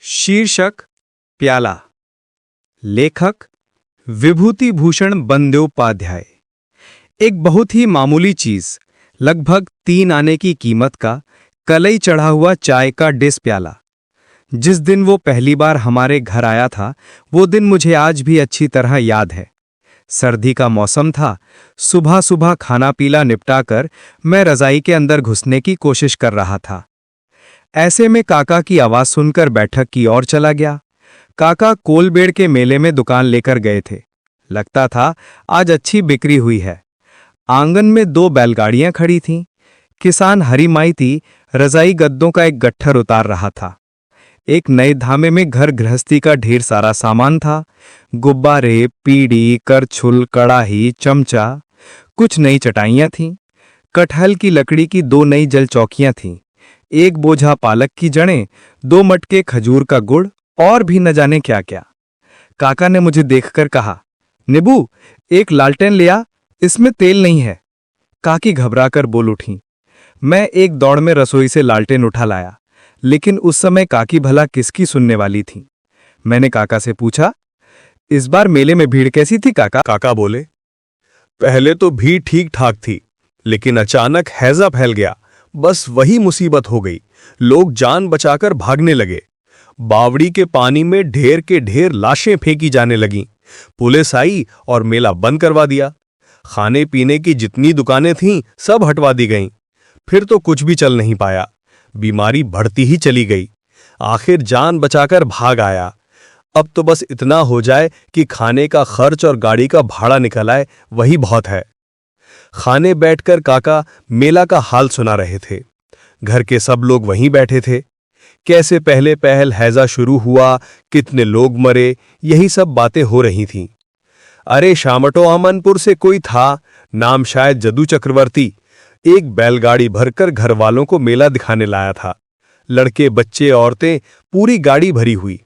शीर्षक प्याला। लेखक विभूति भूषण बंद्योपाध्याय। एक बहुत ही मामूली चीज, लगभग 3 आने की कीमत का कलई चढ़ा हुआ चाय का डिस प्याला। जिस दिन वो पहली बार हमारे घर आया था, वो दिन मुझे आज भी अच्छी तरह याद है। सर्दी का मौसम था। सुबह सुबह खाना पीला निपटाकर मैं रजाई के अंदर घुसने की कोशिश कर रहा था। ऐसे में काका की आवाज सुनकर बैठक की ओर चला गया। काका कोलबेड़ के मेले में दुकान लेकर गए थे। लगता था आज अच्छी बिक्री हुई है। आंगन में 2 बैलगाड़ियां खड़ी थीं। किसान हरी माइती रजाई गद्दों का एक गट्ठर उतार रहा था। एक नए धामे में घर गृहस्थी का ढेर सारा सामान था। गुब्बारे, पीढ़ी, करछुल, कड़ाही, चमचा। कुछ नई चटाइयां थीं। कटहल की लकड़ी की 2 नई जल चौकियां थीं। एक बोझा पालक की जड़ें, 2 मटके खजूर का गुड़ और भी न जाने क्या क्या। काका ने मुझे देखकर कहा, निबू, एक लालटेन ले आ, इसमें तेल नहीं है। काकी घबराकर बोल उठी। मैं एक दौड़ में रसोई से लालटेन उठा लाया, लेकिन उस समय काकी भला किसकी सुनने वाली थी। मैंने काका से पूछा, इस बार मेले में भीड़ कैसी थी काका? काका बोले, पहले तो भीड़ ठीक ठाक थी, लेकिन अचानक हैजा फैल गया। बस वही मुसीबत हो गई। लोग जान बचाकर भागने लगे। बावड़ी के पानी में ढेर के ढेर लाशें फेंकी जाने लगीं। पुलिस आई और मेला बंद करवा दिया। खाने पीने की जितनी दुकानें थीं सब हटवा दी गईं। फिर तो कुछ भी चल नहीं पाया। बीमारी बढ़ती ही चली गई। आखिर जान बचाकर भाग आया। अब तो बस इतना हो जाए कि खाने का खर्च और गाड़ी का भाड़ा निकल आए, वही बहुत है। खाने बैठकर काका मेला का हाल सुना रहे थे। घर के सब लोग वहीं बैठे थे। कैसे पहले पहल हैजा शुरू हुआ, कितने लोग मरे, यही सब बातें हो रही थीं। अरे शामटो अमनपुर से कोई था, नाम शायद जदू चक्रवर्ती, एक बैलगाड़ी भरकर घर वालों को मेला दिखाने लाया था। लड़के, बच्चे, औरतें, पूरी गाड़ी भरी हुई।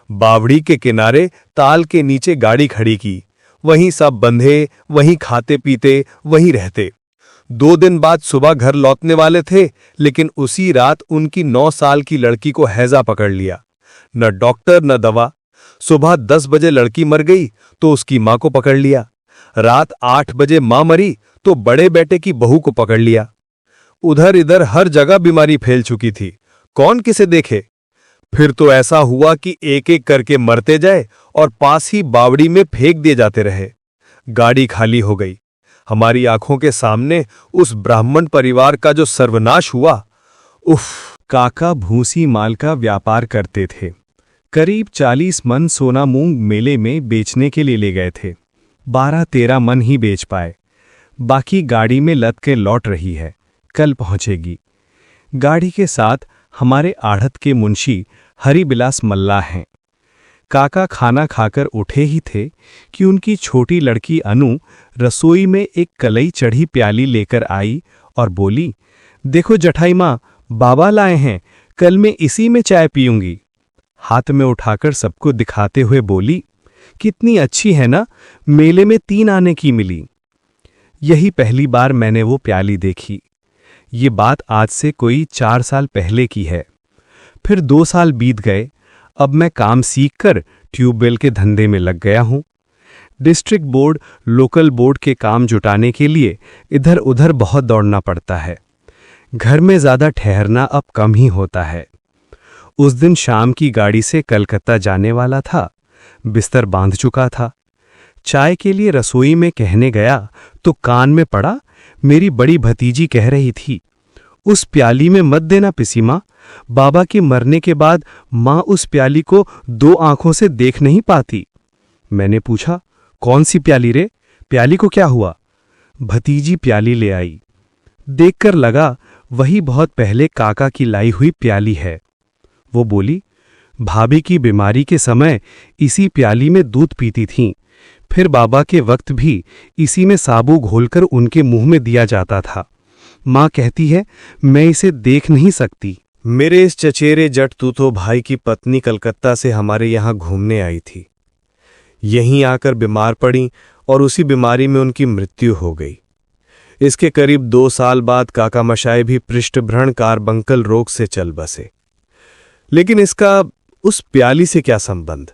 बावड़ी के किनारे ताल के नीचे गाड़ी खड़ी की। वहीं सब बंधे, वहीं खाते पीते, वहीं रहते। 2 दिन बाद सुबह घर लौटने वाले थे, लेकिन उसी रात उनकी 9 साल की लड़की को हैजा पकड़ लिया। न डॉक्टर न दवा। सुबह 10 बजे लड़की मर गई तो उसकी मां को पकड़ लिया। रात 8 बजे मां मरी तो बड़े बेटे की बहू को पकड़ लिया। उधर इधर हर जगह बीमारी फैल चुकी थी। कौन किसे देखे? फिर तो ऐसा हुआ कि एक एक करके मरते जाए और पास ही बावड़ी में फेंक दिए जाते रहे। गाड़ी खाली हो गई। हमारी आंखों के सामने उस ब्राह्मण परिवार का जो सर्वनाश हुआ। उफ! काका भूसी माल का व्यापार करते थे। करीब 40 मन सोना मूंग मेले में बेचने के लिए ले गए थे। 12-13 मन ही बेच पाए। बाकी गाड़ी में लद के लौट रही है, कल पहुंचेगी। गाड़ी के साथ हमारे आढ़त के मुंशी हरिबिलास मल्ला हैं। काका खाना खाकर उठे ही थे कि उनकी छोटी लड़की अनु रसोई में एक कलई चढ़ी प्याली लेकर आई और बोली, देखो जठाई माँ, बाबा लाए हैं, कल मैं इसी में चाय पीऊंगी। हाथ में उठाकर सबको दिखाते हुए बोली, कितनी अच्छी है ना, मेले में 3 आने की मिली। यही पहली बार मैंने वो प्याली देखी। ये बात आज से कोई 4 साल पहले की है। फिर 2 साल बीत गए। अब मैं काम सीखकर ट्यूबवेल के धंधे में लग गया हूं। डिस्ट्रिक्ट बोर्ड, लोकल बोर्ड के काम जुटाने के लिए इधर उधर बहुत दौड़ना पड़ता है। घर में ज़्यादा ठहरना अब कम ही होता है। उस दिन शाम की गाड़ी से कलकत्ता जाने वाला था। बिस्तर बांध चुका था। चाय के लिए रसोई में कहने गया तो कान में पड़ा, मेरी बड़ी भतीजी कह रही थी, उस प्याली में मत देना पिसी माँ, बाबा के मरने के बाद माँ उस प्याली को 2 आंखों से देख नहीं पाती। मैंने पूछा, कौन सी प्याली रे? प्याली को क्या हुआ? भतीजी प्याली ले आई। देखकर लगा वही बहुत पहले काका की लाई हुई प्याली है। वो बोली, भाभी की बीमारी के समय इसी प्याली में दूध पीती थीं। फिर बाबा के वक्त भी इसी में साबू घोलकर उनके मुंह में दिया जाता था। माँ कहती है, मैं इसे देख नहीं सकती। मेरे इस चचेरे जट तूतो भाई की पत्नी कलकत्ता से हमारे यहाँ घूमने आई थी। यहीं आकर बीमार पड़ी और उसी बीमारी में उनकी मृत्यु हो गई। इसके करीब 2 साल बाद काका मशाय भी पृष्ठभ्रण कार्बंकल रोग से चल बसे। लेकिन इसका उस प्याली से क्या संबंध?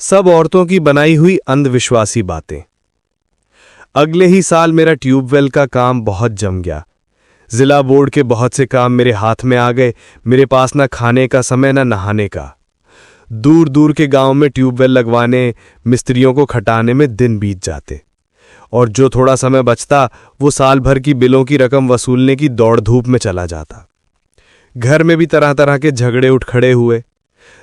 सब औरतों की बनाई हुई अंधविश्वासी बातें। अगले ही साल मेरा ट्यूबवेल का काम बहुत जम गया। जिला बोर्ड के बहुत से काम मेरे हाथ में आ गए। मेरे पास ना खाने का समय ना नहाने का। दूर दूर के गांव में ट्यूबवेल लगवाने, मिस्त्रियों को खटाने में दिन बीत जाते, और जो थोड़ा समय बचता वो साल भर की बिलों की रकम वसूलने की दौड़ धूप में चला जाता। घर में भी तरह तरह के झगड़े उठ खड़े हुए।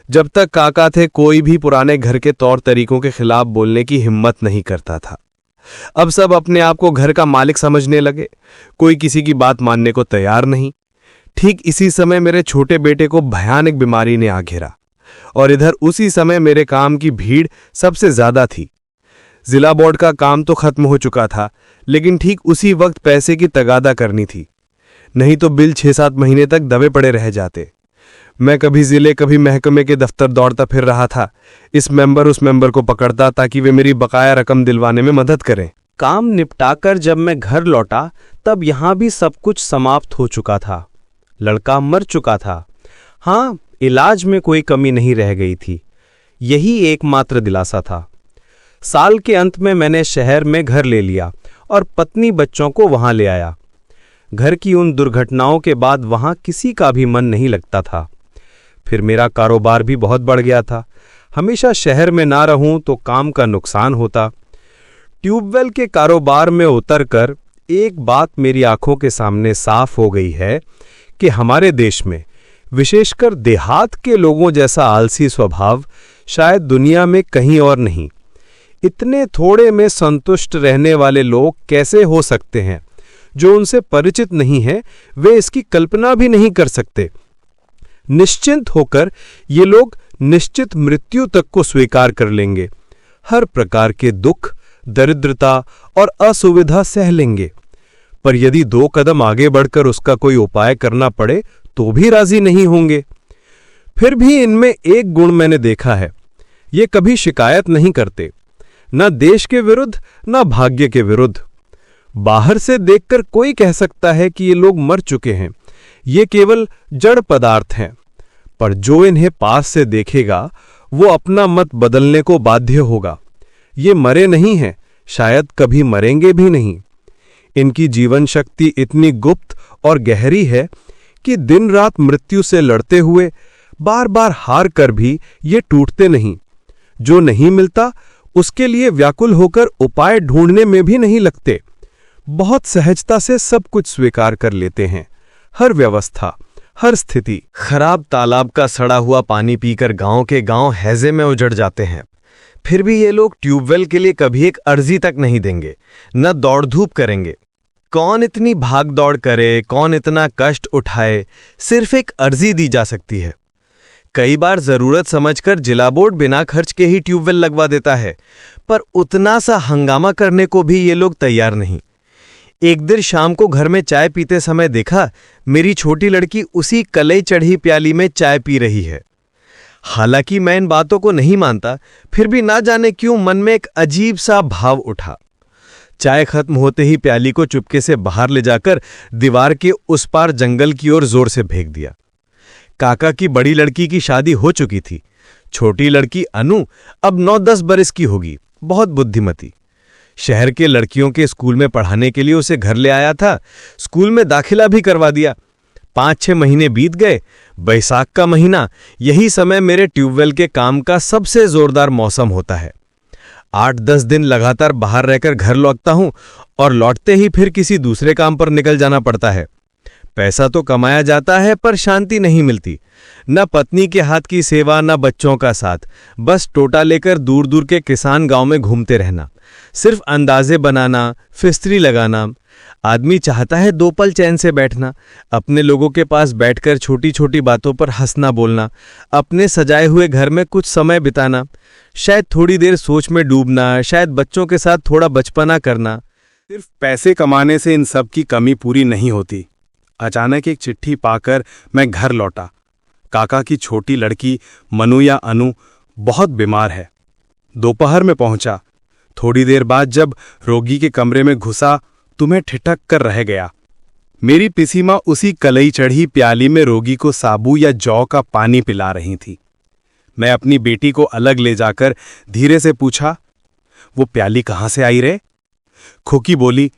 जब तक काका थे कोई भी पुराने घर के तौर तरीकों के खिलाफ बोलने की हिम्मत नहीं करता था। अब सब अपने आप को घर का मालिक समझने लगे, कोई किसी की बात मानने को तैयार नहीं। ठीक इसी समय मेरे छोटे बेटे को भयानक बीमारी ने आ घेरा, और इधर उसी समय मेरे काम की भीड़ सबसे ज्यादा थी। जिला बोर्ड का काम तो खत्म हो चुका था, लेकिन ठीक उसी वक्त पैसे की तगादा करनी थी, नहीं तो बिल 6-7 महीने तक दबे पड़े रह जाते। मैं कभी जिले कभी महकमे के दफ्तर दौड़ता फिर रहा था। इस मेंबर उस मेंबर को पकड़ता ताकि वे मेरी बकाया रकम दिलवाने में मदद करें। काम निपटाकर जब मैं घर लौटा तब यहां भी सब कुछ समाप्त हो चुका था। लड़का मर चुका था। हाँ, इलाज में कोई कमी नहीं रह गई थी। यही एकमात्र दिलासा था। साल के अंत में मैंने शहर में घर ले लिया और पत्नी बच्चों को वहां ले आया। घर की उन दुर्घटनाओं के बाद वहां किसी का भी मन नहीं लगता था। फिर मेरा कारोबार भी बहुत बढ़ गया था। हमेशा शहर में ना रहूं तो काम का नुकसान होता। ट्यूबवेल के कारोबार में उतरकर एक बात मेरी आंखों के सामने साफ हो गई है कि हमारे देश में, विशेषकर देहात के लोगों जैसा आलसी स्वभाव शायद दुनिया में कहीं और नहीं। इतने थोड़े में संतुष्ट रहने वाले लोग कैसे हो सकते हैं? जो उनसे परिचित नहीं है वे इसकी कल्पना भी नहीं कर सकते। निश्चिंत होकर ये लोग निश्चित मृत्यु तक को स्वीकार कर लेंगे। हर प्रकार के दुख, दरिद्रता और असुविधा सह लेंगे, पर यदि 2 कदम आगे बढ़कर उसका कोई उपाय करना पड़े तो भी राजी नहीं होंगे। फिर भी इनमें एक गुण मैंने देखा है, ये कभी शिकायत नहीं करते, न देश के विरुद्ध न भाग्य के विरुद्ध। बाहर से देखकर कोई कह सकता है कि ये लोग मर चुके हैं, ये केवल जड़ पदार्थ हैं, पर जो इन्हें पास से देखेगा वो अपना मत बदलने को बाध्य होगा। ये मरे नहीं हैं, शायद कभी मरेंगे भी नहीं। इनकी जीवन शक्ति इतनी गुप्त और गहरी है कि दिन रात मृत्यु से लड़ते हुए बार बार हार कर भी ये टूटते नहीं। जो नहीं मिलता उसके लिए व्याकुल होकर उपाय ढूंढने में भी नहीं लगते। बहुत सहजता से सब कुछ स्वीकार कर लेते हैं। हर व्यवस्था, हर स्थिति। खराब तालाब का सड़ा हुआ पानी पीकर गांव के गांव हैजे में उजड़ जाते हैं। फिर भी ये लोग ट्यूबवेल के लिए कभी एक अर्जी तक नहीं देंगे, न दौड़ धूप करेंगे। कौन इतनी भाग दौड़ करे, कौन इतना कष्ट उठाए? सिर्फ एक अर्जी दी जा सकती है। कई बार जरूरत समझकर जिला बोर्ड बिना खर्च के ही ट्यूबवेल लगवा देता है, पर उतना सा हंगामा करने को भी ये लोग तैयार नहीं। एक दिन शाम को घर में चाय पीते समय देखा मेरी छोटी लड़की उसी कलई चढ़ी प्याली में चाय पी रही है। हालांकि मैं इन बातों को नहीं मानता, फिर भी ना जाने क्यों मन में एक अजीब सा भाव उठा। चाय खत्म होते ही प्याली को चुपके से बाहर ले जाकर दीवार के उस पार जंगल की ओर जोर से फेंक दिया। काका की बड़ी लड़की की शादी हो चुकी थी। छोटी लड़की अनु अब 9-10 बरस की होगी, बहुत बुद्धिमती। शहर के लड़कियों के स्कूल में पढ़ाने के लिए उसे घर ले आया था। स्कूल में दाखिला भी करवा दिया। 5-6 महीने बीत गए। बैसाख का महीना, यही समय मेरे ट्यूबवेल के काम का सबसे जोरदार मौसम होता है। 8-10 दिन लगातार बाहर रहकर घर लौटता हूं और लौटते ही फिर किसी दूसरे काम पर निकल जाना पड़ता है। पैसा तो कमाया जाता है पर शांति नहीं मिलती। न पत्नी के हाथ की सेवा, न बच्चों का साथ। बस टोटा लेकर दूर दूर के किसान गांव में घूमते रहना, सिर्फ अंदाजे बनाना, फिस्त्री लगाना। आदमी चाहता है 2 पल चैन से बैठना, अपने लोगों के पास बैठकर छोटी छोटी बातों पर हंसना बोलना, अपने सजाए हुए घर में कुछ समय बिताना, शायद थोड़ी देर सोच में डूबना, शायद बच्चों के साथ थोड़ा बचपना करना। सिर्फ पैसे कमाने से इन सब की कमी पूरी नहीं होती। अचानक एक चिट्ठी पाकर मैं घर लौटा। काका की छोटी लड़की मनु या अनु बहुत बीमार है। दोपहर में पहुंचा। थोड़ी देर बाद जब रोगी के कमरे में घुसा तो मैं ठिठक कर रह गया। मेरी पिसी माँ उसी कलई चढ़ी प्याली में रोगी को साबू या जौ का पानी पिला रही थी। मैं अपनी बेटी को अलग ले जाकर धीरे से पूछा, वो प्याली कहाँ से आई रे? खोकी बोली,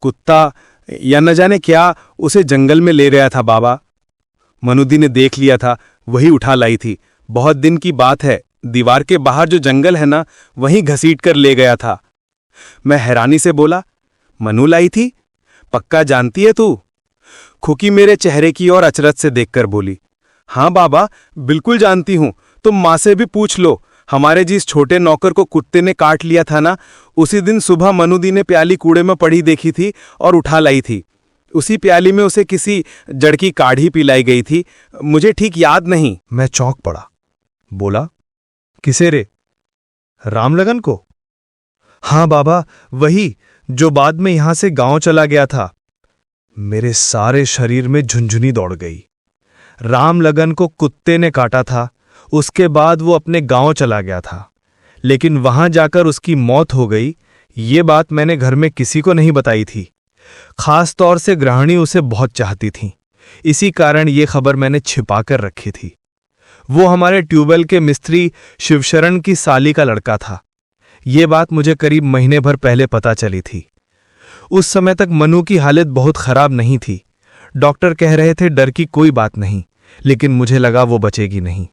कुत्ता या न जाने क्या उसे जंगल में ले गया था बाबा। मनुदी ने देख लिया था, वही उठा लाई थी। बहुत दिन की बात है, दीवार के बाहर जो जंगल है ना, वहीं घसीट कर ले गया था। मैं हैरानी से बोला, मनु लाई थी? पक्का जानती है तू? खुकी मेरे चेहरे की ओर अचरज से देखकर बोली, हाँ बाबा, बिल्कुल जानती हूं। तुम माँ से भी पूछ लो। हमारे जिस छोटे नौकर को कुत्ते ने काट लिया था ना, उसी दिन सुबह मनुदी ने प्याली कूड़े में पड़ी देखी थी और उठा लाई थी। उसी प्याली में उसे किसी जड़ की काढ़ी पिलाई गई थी, मुझे ठीक याद नहीं। मैं चौंक पड़ा। बोला, किसे रे? रामलगन को? हाँ बाबा, वही जो बाद में यहां से गांव चला गया था। मेरे सारे शरीर में झुंझुनी दौड़ गई। रामलगन को कुत्ते ने काटा था, उसके बाद वो अपने गांव चला गया था, लेकिन वहां जाकर उसकी मौत हो गई। ये बात मैंने घर में किसी को नहीं बताई थी। खास तौर से गृहिणी उसे बहुत चाहती थी, इसी कारण ये खबर मैंने छिपाकर रखी थी। वो हमारे ट्यूबवेल के मिस्त्री शिवशरण की साली का लड़का था। ये बात मुझे करीब महीने भर पहले पता चली थी। उस समय तक मनु की हालत बहुत खराब नहीं थी। डॉक्टर कह रहे थे डर की कोई बात नहीं, लेकिन मुझे लगा वो बचेगी नहीं।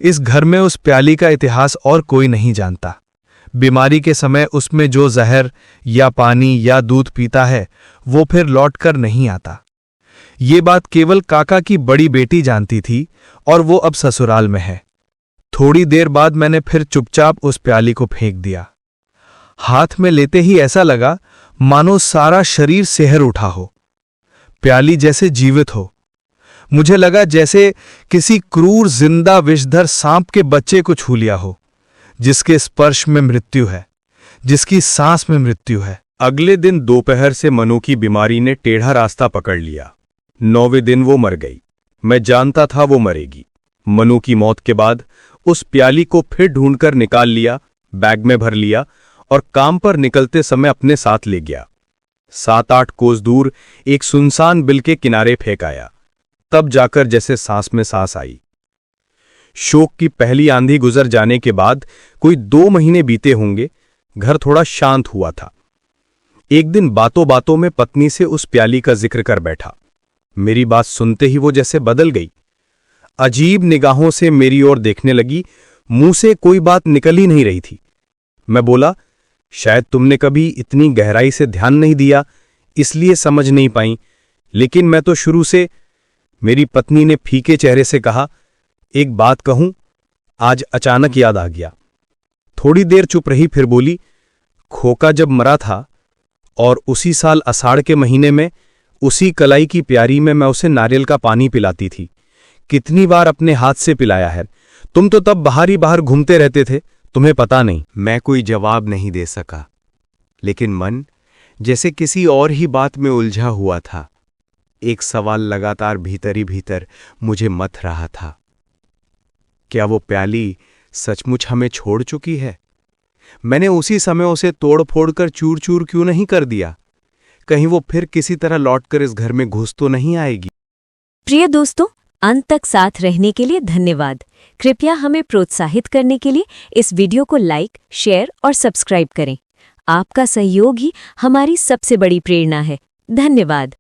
इस घर में उस प्याली का इतिहास और कोई नहीं जानता। बीमारी के समय उसमें जो जहर या पानी या दूध पीता है, वो फिर लौटकर नहीं आता। ये बात केवल काका की बड़ी बेटी जानती थी और वो अब ससुराल में है। थोड़ी देर बाद मैंने फिर चुपचाप उस प्याली को फेंक दिया। हाथ में लेते ही ऐसा लगा मानो सारा शरीर सिहर उठा हो। प्याली जैसे जीवित हो। मुझे लगा जैसे किसी क्रूर जिंदा विषधर सांप के बच्चे को छू लिया हो, जिसके स्पर्श में मृत्यु है, जिसकी सांस में मृत्यु है। अगले दिन दोपहर से मनु की बीमारी ने टेढ़ा रास्ता पकड़ लिया। 9वें दिन वो मर गई। मैं जानता था वो मरेगी। मनु की मौत के बाद उस प्याली को फिर ढूंढकर निकाल लिया, बैग में भर लिया और काम पर निकलते समय अपने साथ ले गया। 7-8 कोस दूर एक सुनसान बिल के किनारे फेंक आया। तब जाकर जैसे सांस में सांस आई। शोक की पहली आंधी गुजर जाने के बाद कोई 2 महीने बीते होंगे। घर थोड़ा शांत हुआ था। एक दिन बातों बातों में पत्नी से उस प्याली का जिक्र कर बैठा। मेरी बात सुनते ही वो जैसे बदल गई। अजीब निगाहों से मेरी ओर देखने लगी। मुंह से कोई बात निकल ही नहीं रही थी। मैं बोला, शायद तुमने कभी इतनी गहराई से ध्यान नहीं दिया, इसलिए समझ नहीं पाई, लेकिन मैं तो शुरू से। मेरी पत्नी ने फीके चेहरे से कहा, एक बात कहूं, आज अचानक याद आ गया। थोड़ी देर चुप रही, फिर बोली, खोका जब मरा था और उसी साल आषाढ़ के महीने में उसी कलाई की प्यारी में मैं उसे नारियल का पानी पिलाती थी। कितनी बार अपने हाथ से पिलाया है। तुम तो तब बाहर ही बाहर घूमते रहते थे, तुम्हें पता नहीं। मैं कोई जवाब नहीं दे सका, लेकिन मन जैसे किसी और ही बात में उलझा हुआ था। एक सवाल लगातार भीतर ही भीतर मुझे मथ रहा था। क्या वो प्याली सचमुच हमें छोड़ चुकी है? मैंने उसी समय उसे तोड़ फोड़ कर चूर चूर क्यों नहीं कर दिया? कहीं वो फिर किसी तरह लौटकर इस घर में घुस तो नहीं आएगी? प्रिय दोस्तों, अंत तक साथ रहने के लिए धन्यवाद। कृपया हमें प्रोत्साहित करने के लिए इस वीडियो को लाइक, शेयर और सब्सक्राइब करें। आपका सहयोग ही हमारी सबसे बड़ी प्रेरणा है। धन्यवाद।